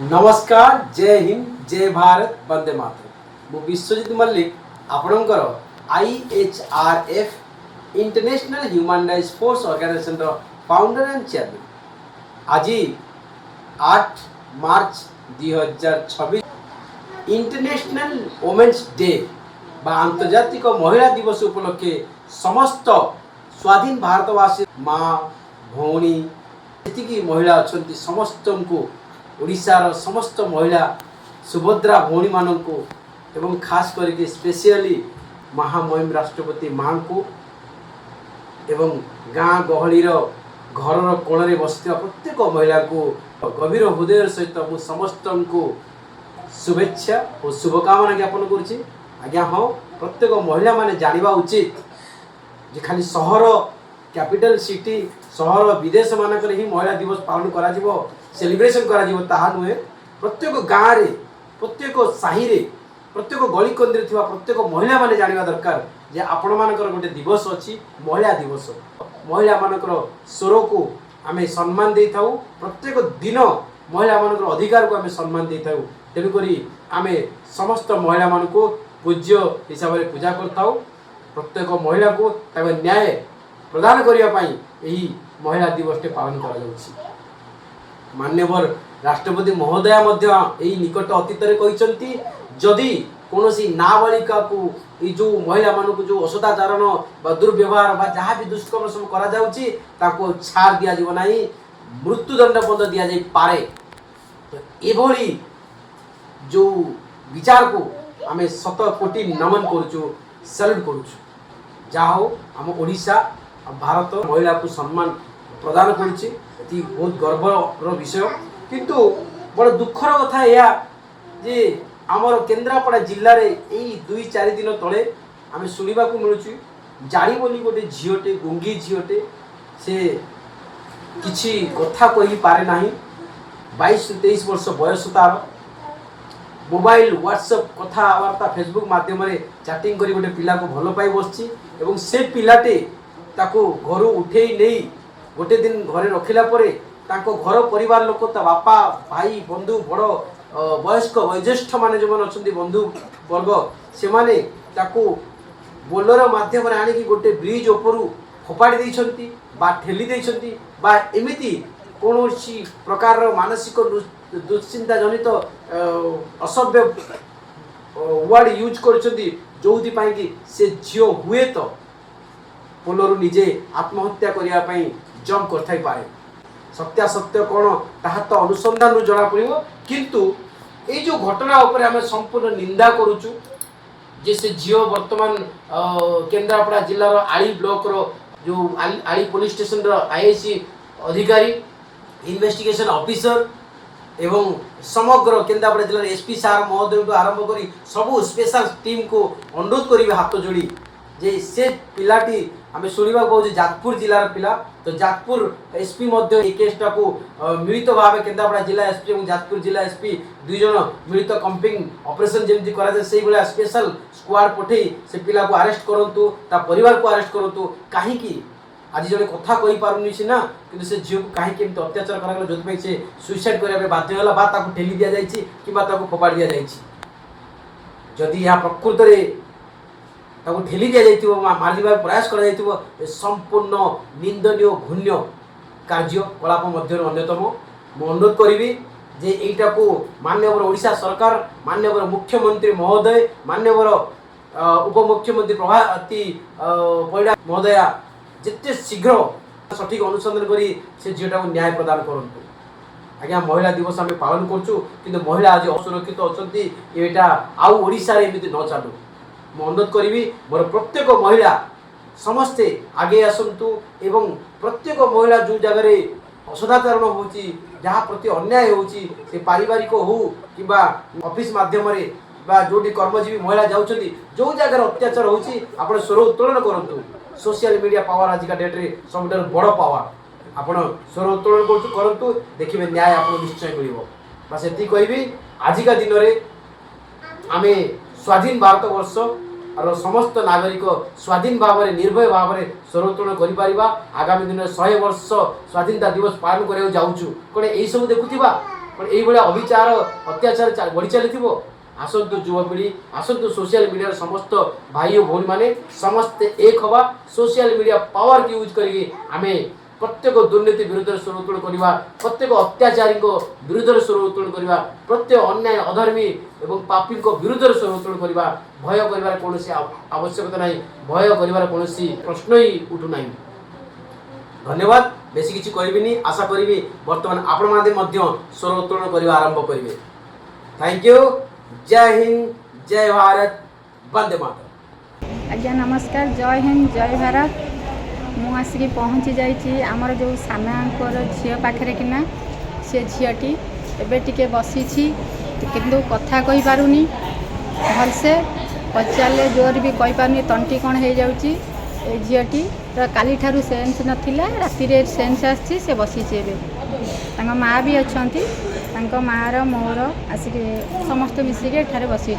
नमस्कार जय हिंद जय भारत वंदे मातरम मु विश्वजित मल्लिक आपणकर IHRF international human rights force organisation founder and chairman. आज 8 मार्च 2026 इंटरनेशनल वोमेन्स डे बा आंतर्जातिक महिला दिवस उपलक्षे समस्त स्वाधीन भारतवासी माँ भौणी जी महिला अच्छा समस्त को ओडिशार समस्त महिला सुभद्रा भौणी मानक एवं खास करके स्पेशली महामहिम राष्ट्रपति माँ को एवं गाँ गहलीर घर कोण बसता प्रत्येक महिला को गभीर हृदय सहित मु समस्त को शुभेच्छा और शुभकामना ज्ञापन करुच्ची। आज्ञा हाँ, प्रत्येक महिला माने जानिबा उचित जे खाली सहर कैपिटल सिटी सहर विदेश मानक ही महिला दिवस पालन करा सेलिब्रेशन करा ताहा नुहे। प्रत्येक गाँव रे प्रत्येक साही रे प्रत्येक गली कंदी रे प्रत्येक महिला माने जानिबा दरकार जे आपण मानकर गोटे दिवस अछि महिला दिवस। महिला मानकर स्वर को आमे सम्मान दे थाउ, प्रत्येक दिन महिला मानकर अधिकार को आमे सम्मान दे थाउ। तेनु करी आमे समस्त महिला मान को पूज्य हिसाब से पूजा करताउ। प्रत्येक महिला को न्याय प्रदान करने यही महिला दिवस टे पालन करा जाउछि। मान्यवर राष्ट्रपति महोदया मध्य यही निकट अतीत कहते जदि कौन नाबालिका को जो महिला मान को जो असदाचरण दुर्व्यवहार जहाँ भी दुष्कर्म सब करा जाउछि ताको छाड़ दिया जीव नाही, मृत्युदंड पद दिया जाई पारे। तो एभली जो विचार को आमे शत कोटि नमन करुचु, सैल्यूट करुचु। जाहो आम ओडिशा भारत महिला को सम्मान प्रदान करुच्ची, बहुत गर्वर विषय। किंतु बड़ दुखर कथा या जे आमर केन्द्रापड़ा जिले में यही 2-4 दिन तले आम शुणा मिलूँ जानी बोली गोटे झीटे गुंगी झीटे से किसी कथा कही पारे ना, 22-23 वर्ष बयस तार मोबाइल व्हाट्सएप कथबार्ता फेसबुक माध्यम चैटिंग कर गोटे पिला को भल पाई बसची एवं से पिलाटे ताको घर उठे नहीं गोटे दिन घरे रखिला परे ताको घर परिवार लोक ता बापा भाई बंधु बड़ वयस्क वयोज्येष्ठ माने जो अच्छा बंधु वर्ग से माने ताको बोलर माध्यम आनिकी गोटे ब्रिज उपरू फोपाड़ी देइछंती बा ठेली देइछंती बा एमिति कौनसी प्रकार मानसिक दुश्चिंता जनित असभ्य वर्ड यूज करछंती जोथि पाई कि से झियो हुए तो पोलरू निजे आत्महत्या करिया पई जंप करथाई पारे। सत्यासत्य कौन ताहा तो अनुसंधान जना पड़ो, किंतु ये जो घटना उपरे आमे संपूर्ण निंदा करुचु जे से झियो वर्तमान केन्द्रापड़ा जिलार आली ब्लॉक रो जो आली पुलिस स्टेशन रो आईआईसी अधिकारी इन्वेस्टिगेशन ऑफिसर एवं समग्र केन्द्रापड़ा जिलार एसपी सार महोदय को आरंभ करी सबू स्पेशल टीम को अनुरोध करी हाथ जोड़ी जे से पिलाटी आम शुणा पाऊँ जाजपुर जिलार पिला। तो जाजपुर एसपी मध्य केसटा को मिलित भाव केन्द्रापड़ा जिला एसपी और जाजपुर जिला एसपी दुई जन मिलित कंपिंग ऑपरेशन जमी कर स्पेशल स्क्वाड पठे से पिला को अरेस्ट करंतु ता परिवार को अरेस्ट करंतु। कहीं आज जड़े कथा कही पारुनी सीना कि से झील को कहीं अत्याचार करागला जो से सुइसाइड करने बाध्य है ठेली दि जाए कि फोपाड़ी दि जाए। जदि यह प्रकृत में ठेली दि जाइए मारिबा प्रयास कर संपूर्ण निंदनीय घृण्य कार्यकलाप मध्य अन्यतम। मु अनुरोध करी जे एटा को माननीय ओडिशा सरकार माननीय मुख्यमंत्री महोदय माननीय उपमुख्यमंत्री प्रभाती परिडा महोदया जिते शीघ्र सठिक अनुसंधान करी से झीटा को न्याय प्रदान करंतु। आज्ञा महिला दिवस आम पालन करूँ किंतु महिला आज असुरक्षित अच्छा यहाँ आउ ओडिशा रे एमती न चालू। मु अनुरोध करी मोर प्रत्येक महिला समस्ते आगे आसतु एवं प्रत्येक महिला जो जगार असदाचरण होची जहाँ प्रति अन्याय होची से पारिवारिक हो कि ऑफिस माध्यम जो कर्मजीवी महिला जाऊँगी जो जगार अत्याचार होची आपण स्वर उत्तोलन करंतु। सोशल मीडिया पावर आज का डेट रे सब बड़ पावर आपण स्वर उत्तोलन करंतु देखिए न्याय आप निश्चय मिलिबो। बस एति कहबी आजिका दिन में आमे स्वाधीन भारत वर्ष और समस्त नागरिक स्वाधीन भाव में निर्भय भाव में स्वरोत्तोलन कर आगामी दिन 100 वर्ष स्वाधीनता दिवस पालन करने जाऊँ कौन यही सब देखुवा पण एई भलिया अविचार अत्याचार बढ़ी चली आसतु युवपीढ़ी आसतु सोशल मीडिया समस्त भाई और भौणी माने समस्ते एक हवा सोशल मीडिया पावर की यूज करके आमे प्रत्येक दुर्नीति विरुद्ध स्वर उत्तोलन करवा प्रत्येक अत्याचारी को विरुद्ध स्वर उत्तोलन करवा प्रत्येक अन्याय अधर्मी एवं पापी को विरुद्ध स्वर उत्तोलन करवा भय करिवार कोनोसी आवश्यकता नहीं भय करिवार कोनोसी प्रश्न ही उठु नहीं। धन्यवाद बेसी किछि कहबिनी आशा करिवि वर्तमान आपण माने मध्य स्वर उत्तोलन करवा आरंभ करिवे। Thank you. जय हिंद जय भारत वंदे मातरम। आज्ञा नमस्कार जय हिंद जय भारत मु आसिक पहुँची जाइए आमर जो सामार झील पाखे किना से झीटी एबे टिके बसी किंतु कथा कही पारुनी भलसे पचारे जोर भी कही पारुनी तंटी कौन हो जाऊँगी झीटी काली ठारू सेन्स नथिला राति रे सेन्स आसी से बसी एबे माँ भी अच्छा मार मोर आसिक समस्त मिसिक एठारे बसी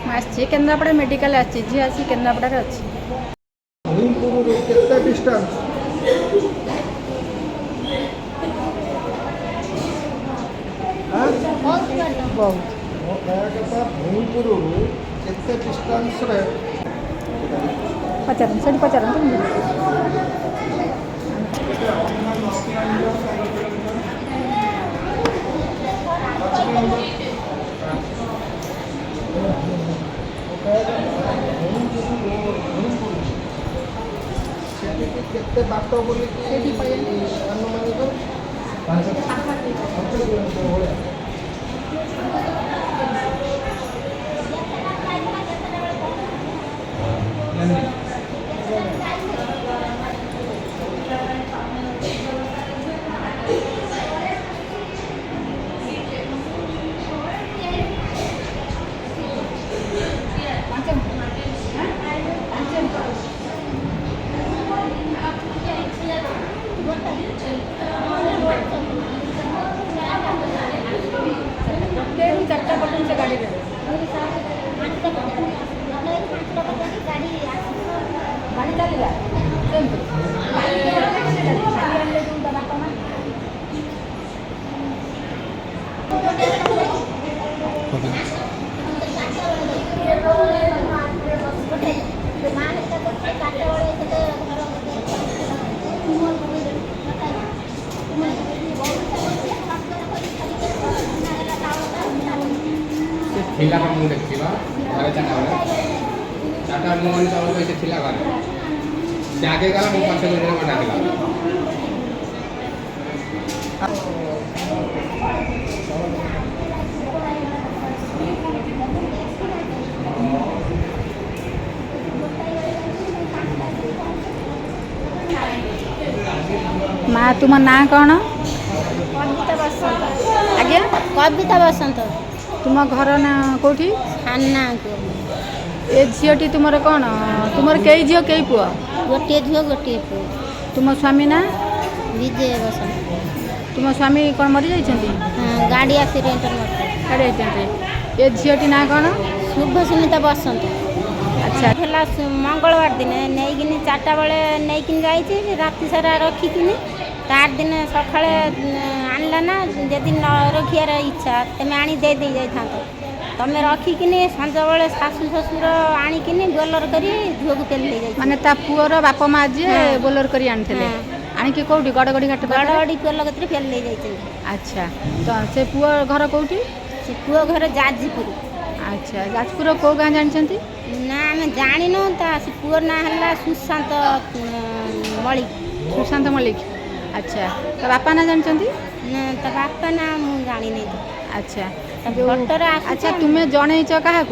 मुझे केन्द्रापड़ा मेडिकल आसी झी आसी केन्द्रापड़ा अच्छी केते डिस्टेंस बहुत मो कहया कथा भूमिपुर केते डिस्टेंस रे पचार से पचार केते बाट बोली अनुमानित 5 किलोमीटर चार्टा पटन से गाड़ी गाड़ी चलला थिला का मुंह देखिबा घरे चाटा मुंह सब कैसे थिला घरे से आगे गला मुंह पाछे मुंह बना दिला माँ तुम ना कौन कविता बसंत आज्ञा कविता बसंत तुम घर ना कौटी खाना को ए झीटी तुम कौन तुम कई झील कई पुआ गोटे झील गोटे पुଅ तुम स्वामी ना विजय बसंत तुम स्वामी कौन मरी जाइछन्ती हाँ गाड़ी एक्सीडेंट गाड़ी एक्सीडेंट ए झीटी ना कौन शुभ सुनीता बसंत अच्छा थेला मंगलवार दिन नहींकिन 4टा बेले नहींकिन जाइए राति सारा रखिकिन तार दिन सकाଳେ आनला ना जदि न रखियार इच्छा तुम आनी दे दे जाता तुम रखिकिन संज बेले शाशु शशुर आणिकिन बोलर कर झील को पेली जाए माने ता पुअर बाप माँ जी बोलर करी आनथिले आणिकी कोठी गड़गड़ी घाट गड़गड़ी पेल कतरे पेली जाए अच्छा तो से पुअ घर कोठी से पुଅ घर जाजपुर अच्छा जाजपुर को गाँ जानछन्ती ना आम जान से पुअर ना है सुशांत मलिक सुशांत मल्लिक अच्छा तो बापा ना जानछन्ती ना तो बापा ना मुझे जानी नहीं अच्छा भोटर अच्छा तुम्हें जनईच क्या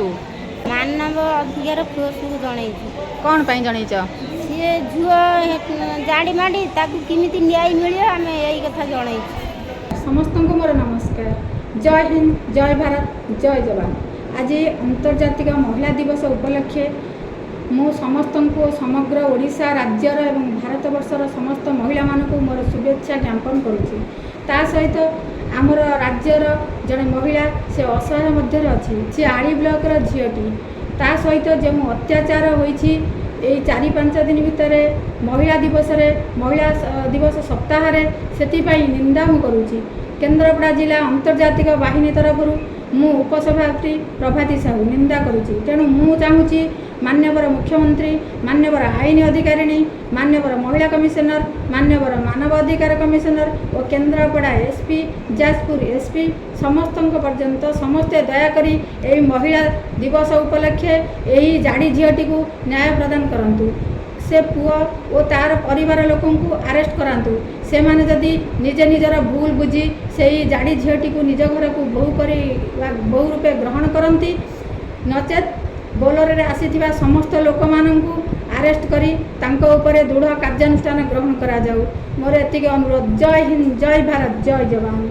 मानव अधिकार पुଅ सब जन कौन पाई जनईच सी झुଅ जाड़ी माड़ी किमिति न्याय मिले आम यही कथा जन समस्त को मोर नमस्कार जय हिंद जय भारत जय जवान आज अंतर्जातिक महिला दिवस उपलक्षे मु समस्त को समग्र ओडिशा राज्यर एवं भारत वर्षर समस्त महिला मानक मोर शुभेच्छा ज्ञापन करुच्ची ता सहित आमर राज्यर जड़े महिला से असहाय मध्य अच्छी सी आड़ी ब्लॉकर झीटी ता सहित जो अत्याचार होई 4-5 दिन भितर महिला दिवस रे महिला दिवस सप्ताह से निंदा करुच्ची केन्द्रापड़ा जिला आंतर्जातिक बाहिनी तरफ मु उपसभापति प्रभाती साहू निंदा करुच्ची। तेणु मु चाहूँगी मान्यवर मुख्यमंत्री, मान्यवर आईन अधिकारिणी, मान्यवर महिला कमिशनर, मान्यवर मानव अधिकार कमिशनर और केन्द्रापड़ा एसपी, जाजपुर एसपी समस्त पर्यंत समस्ते दयाकोरी यही महिला दिवस उपलक्षे यही जाड़ी झीटी को न्याय प्रदान करंतु। से पुआ और तार परिवार लोक अरेस्ट करातु। से माने जदि निजे निजर भूल बुझी से जाड़ी झीटी को निज घर को बहु रूपे ग्रहण करती, नचेत बोलर आसीथिबा समस्त लोक माननकु अरेस्ट करी तांको उपरे दृढ़ कार्यानुष्ठान ग्रहण करा जाऊ। मोर एतिके अनुरोध। जय हिंद, जय भारत, जय जवान।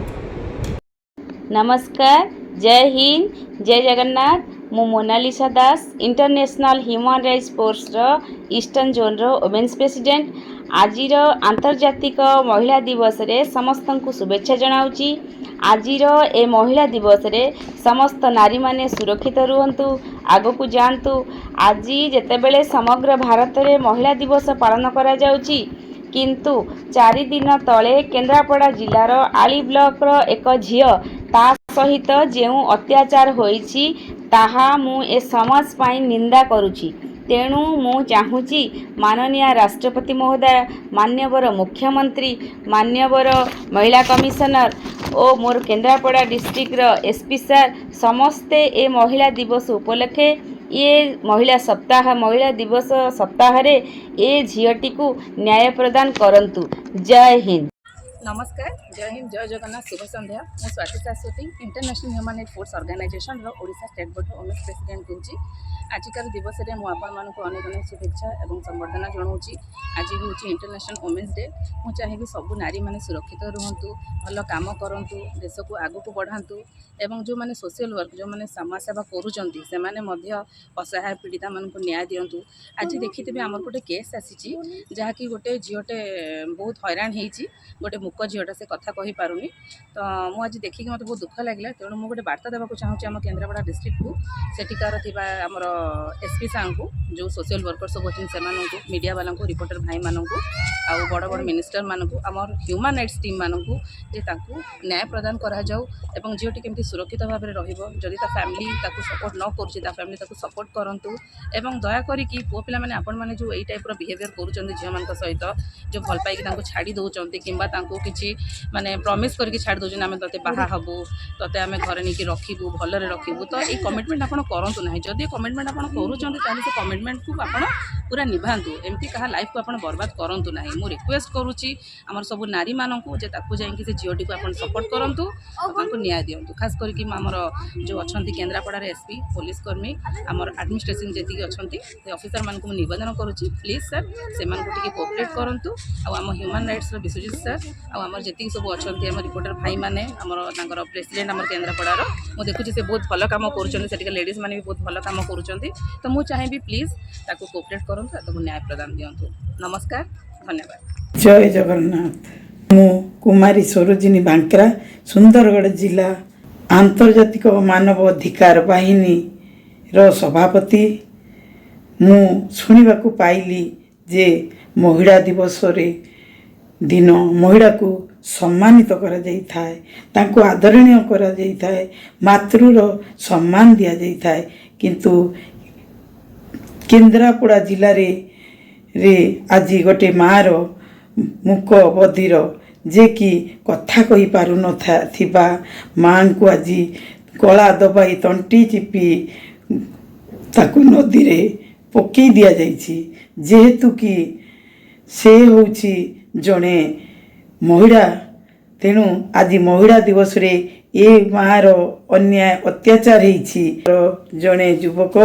नमस्कार, जय हिंद, जय जगन्नाथ। मु Monalisa Das international human rights force eastern zone womens president. आजिर आंतर्जातिक महिला दिवस रे समस्त को शुभेच्छा जनाऊँगी। आजिर ए महिला दिवस रे समस्त नारी माने सुरक्षित रुहंतु, आगो को जातु। आज जेतेबेले समग्र भारत रे महिला दिवस पालन करा जाउची, किंतु 4 दिन तले केन्द्रापड़ा जिलार आली ब्लॉक रो एक झियो ता सहित जेउ अत्याचार होईची ताहा मु ए समाज पाई निंदा करुची। तेणु मु चाहूँगी माननीय राष्ट्रपति महोदय, मान्यवर मुख्यमंत्री, मान्यवर महिला कमिशनर और मोर केन्द्रापड़ा डिस्ट्रिक्ट एसपी सर समस्ते ए महिला दिवस उपलक्षे ये महिला सप्ताह महिला दिवस सप्ताह रे ए झीटी को न्याय प्रदान करंतु। जय हिंद। नमस्कार, जय हिंद, जय जगन्नाथ, शुभ संध्या। मु Swati Shashwati international human rights force organisation रो Odisha state board womens president होउची। आजिकार दिवस रे मु आपण मानक अनेक अनेक शुभेच्छा एवं संबर्धना जनाऊँगी। आज हूँ इंटरनेशनल वोमेन्स डे। मु चाहिए सब नारी माने सुरक्षित रुहंतु, भल काम करंतु, देश को आगु को बढ़ातु एवं जो माने सोशल वर्क जो माने समाज सेवा करूचंती से माने मध्य असहाय पीड़िता मानक न्याय दियंतु। आज देखिथिबे हमर गोटे केस आसीची जहाँकि गोटे झीटे बहुत हैरान होईची, गोटे मुक झीटा से कथा कहि पारुनी। तो मु आज देखिक मत बहुत दुख लगे। तेणु मु गोटे वार्ता देवाक चाहूँगी आम केन्द्रापड़ा डिस्ट्रिक्ट को सेठिकार थिबा हमर एसपी साहब को जो सोशल वर्कर सब अच्छे से मीडिया वाला रिपोर्टर भाई मानू आउ बड़ बड़ मिनिस्टर मानू आमर ह्यूमन राइट्स टीम मानू जे न्याय प्रदान करा जाऊ एवं झीटी केमती सुरक्षित भाव में रही फैमिली सपोर्ट न कर फैमिली सपोर्ट करूँ एवं दया करी पुओ पिला माने आपण माने जो यही टाइप बिहेवियर करुँच झील मान सहित जो भल पाई छाड़ी दौरान कि किसी माने प्रमिश करके छाड़ी दौरान आम ते बाहा हबू ते आम घर नहीं रखू भलरे रखू। तो ये कमिटमेंट आप करूँ ना, जदि कमिटमेंट आप करुँच से कमिटमेंट को आप पूरा निभातु। एमती क्या लाइफ को आप बर्बाद करूँ ना। मु रिक्वेस्ट करुच्ची आमर सब नारी मानू जे जाकि से झीटी को आप सपोर्ट करूँ और न्याय दिंतु। खास करके आमर जो अच्छा केन्द्रापड़ा एसपी पुलिस कर्मी आमर एडमिनिस्ट्रेशन जी अच्छा ऑफिसर मानक निवेदन करुच्ची प्लीज सर से कोऑपरेट करूँ। आम ह्यूमन राइट्स विश्वजित सर आमर जी सब अच्छा रिपोर्टर भाई मैंने आमर प्रेसिडेंट आम केन्द्रापड़ार मुझे देखुची से बहुत भल कम कर लेडीज मैंने भी बहुत भल कम कर। तो मुझे चाहिए प्लीज ताको कोऑपरेट करूँ ताको न्याय प्रदान दिंतु। नमस्कार, धन्यवाद। जय जगन्नाथ। मु कुमारी सरोजिनी बांकरा सुंदरगढ़ जिला आंतर्जातिक मानव अधिकार बाहिनी रो सभापति। मु शुणा पाइली जे महिला दिवस रे दिन महिला को सम्मानित करा जाई थाए, तांको आदरणीय करा जाई थाए, मातृर सम्मान दिया जाई थाए। किंतु केन्द्रापड़ा जिले रे आज गोटे मार मुक बधिर जे कि कथा कही पारु न थिबा मां को आज गला दबाई तंटी चिपी ताकू नदी रे पकई दिया जाइछि। जेहेतु कि से होछि जड़े महिला, तेणु आज महिला दिवस रे ए मार अन्याय अत्याचार होइछि। जड़े युवक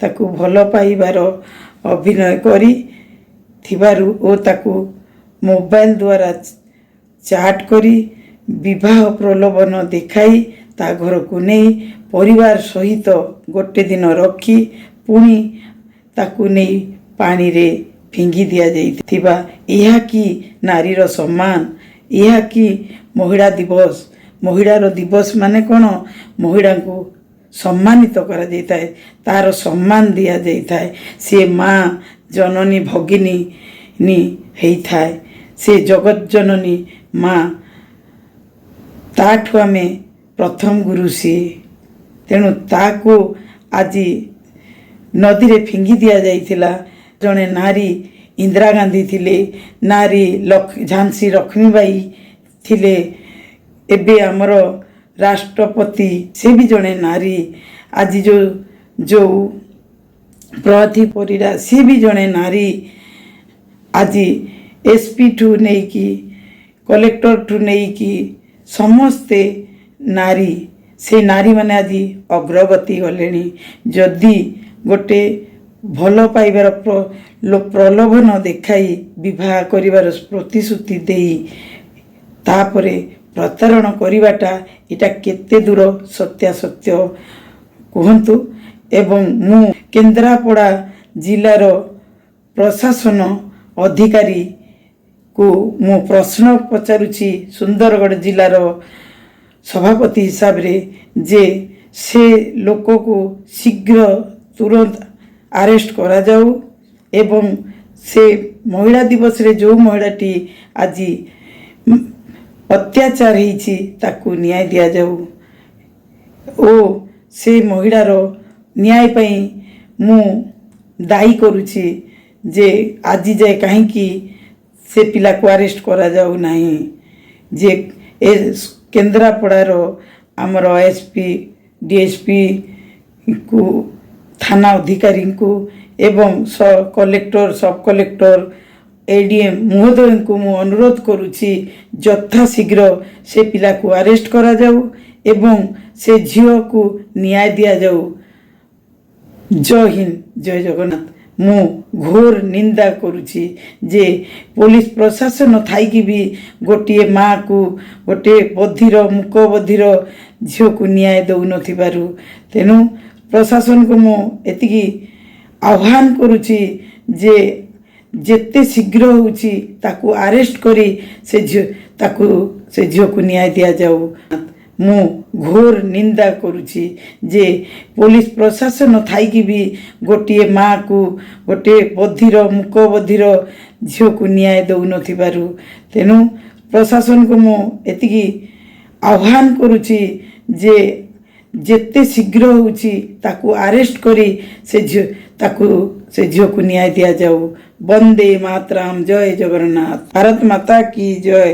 ताकू भल पाइबार अभिनय करी थिबारु ओ ताकू मोबाइल द्वारा चाट करी विवाह प्रलोभन देखाई ता घर को नहीं परिवार सहित गोटे दिन रखी पुणी ताकू नहीं पानी रे फिंगी दिया जाइथिबा। यह कि नारीर सम्मान, यह कि महिला दिवस। महिलार दिवस माने कौन? महिला को सम्मानित करा जाइताए, तार सम्मान दिया जाइताए। से माँ जननी भगिनी नी हेई थाए, से जगत जननी माँ ତାଠୁ ଆମେ ପ୍ରଥମ ଗୁରୁ ସିଏ। ତେଣୁ ତାକୁ ଆଜି ନଦୀରେ ଫିଙ୍ଗି ଦିଆଯାଇଥିଲା। ଜଣେ ନାରୀ ଇନ୍ଦିରା ଗାନ୍ଧୀ ଥିଲେ, ନାରୀ ଝାନ୍ସୀ ଲକ୍ଷ୍ମୀବାଇ ଥିଲେ, ଏବେ ଆମର ରାଷ୍ଟ୍ରପତି ସେ ବି ଜଣେ ନାରୀ। ଆଜି ଯେଉଁ ପ୍ରଗତି ପରିଡ଼ା ସିଏ ବି ଜଣେ ନାରୀ। ଆଜି SP ଠୁ ନେଇକି କଲେକ୍ଟରଠୁ ନେଇକି ସମସ୍ତେ ନାରୀ। ସେ ନାରୀମାନେ ଆଜି ଅଗ୍ରଗତି ଗଲେଣି। ଯଦି ଗୋଟେ ଭଲ ପାଇବାର ପ୍ରଲୋଭନ ଦେଖାଇ ବିବାହ କରିବାର ପ୍ରତିଶ୍ରୁତି ଦେଇ ତାପରେ ପ୍ରତାରଣ କରିବାଟା ଏଇଟା କେତେ ଦୂର ସତ୍ୟାସତ୍ୟ କୁହନ୍ତୁ। ଏବଂ ମୁଁ କେନ୍ଦ୍ରାପଡ଼ା ଜିଲ୍ଲାର ପ୍ରଶାସନ ଅଧିକାରୀକୁ ମୁଁ ପ୍ରଶ୍ନ ପଚାରୁଛି, ସୁନ୍ଦରଗଡ଼ ଜିଲ୍ଲାର ସଭାପତି ହିସାବରେ, ଯେ ସେ ଲୋକକୁ ଶୀଘ୍ର ତୁରନ୍ତ ଆରେଷ୍ଟ କରାଯାଉ ଏବଂ ସେ ମହିଳା ଦିବସରେ ଯେଉଁ ମହିଳାଟି ଆଜି ଅତ୍ୟାଚାର ହେଇଛି ତାକୁ ନ୍ୟାୟ ଦିଆଯାଉ ଓ ସେ ମହିଳାର ନ୍ୟାୟ ପାଇଁ ମୁଁ ଦାୟୀ କରୁଛି ଯେ ଆଜି ଯାଏ କାହିଁକି ସେ ପିଲାକୁ ଆରେଷ୍ଟ କରାଯାଉ ନାହିଁ। ଯେ ଏ କେନ୍ଦ୍ରାପଡ଼ାର ଆମର SP DSPକୁ ଥାନା ଅଧିକାରୀଙ୍କୁ ଏବଂ କଲେକ୍ଟର ସବ୍ କଲେକ୍ଟର ADM ମହୋଦୟଙ୍କୁ ମୁଁ ଅନୁରୋଧ କରୁଛି ଯଥାଶୀଘ୍ର ସେ ପିଲାକୁ ଆରେଷ୍ଟ କରାଯାଉ ଏବଂ ସେ ଝିଅକୁ ନ୍ୟାୟ ଦିଆଯାଉ। ଜୟ ହିନ୍ଦ, ଜୟ ଜଗନ୍ନାଥ। ମୁଁ ଘୋର ନିନ୍ଦା କରୁଛି ଯେ ପୋଲିସ ପ୍ରଶାସନ ଥାଇକି ବି ଗୋଟିଏ ମାଆକୁ, ଗୋଟିଏ ମୂକ ବଧିର ଝିଅକୁ ନ୍ୟାୟ ଦେଉନଥିବାରୁ, ତେଣୁ ପ୍ରଶାସନକୁ ମୁଁ ଏତିକି ଆହ୍ୱାନ କରୁଛି ଯେ ଯେତେ ଶୀଘ୍ର ହେଉଛି ତାକୁ ଆରେଷ୍ଟ କରି ସେ ଝିଅକୁ ନ୍ୟାୟ ଦିଆଯାଉ। ମୁଁ ଘୋର ନିନ୍ଦା କରୁଛି ଯେ ପୋଲିସ ପ୍ରଶାସନ ଥାଇକି ବି ଗୋଟିଏ ମାଆକୁ, ଗୋଟିଏ ମୂକ ବଧିର ଝିଅକୁ ନ୍ୟାୟ ଦେଉନଥିବାରୁ, ତେଣୁ ପ୍ରଶାସନକୁ ମୁଁ ଏତିକି ଆହ୍ୱାନ କରୁଛି ଯେ ଯେତେ ଶୀଘ୍ର ହେଉଛି ତାକୁ ଆରେଷ୍ଟ କରି ସେ ଝିଅକୁ ନ୍ୟାୟ ଦିଆଯାଉ। ବନ୍ଦେ ମାତରମ୍, ଜୟ ଜଗନ୍ନାଥ, ଭାରତ ମାତା କି ଜୟ।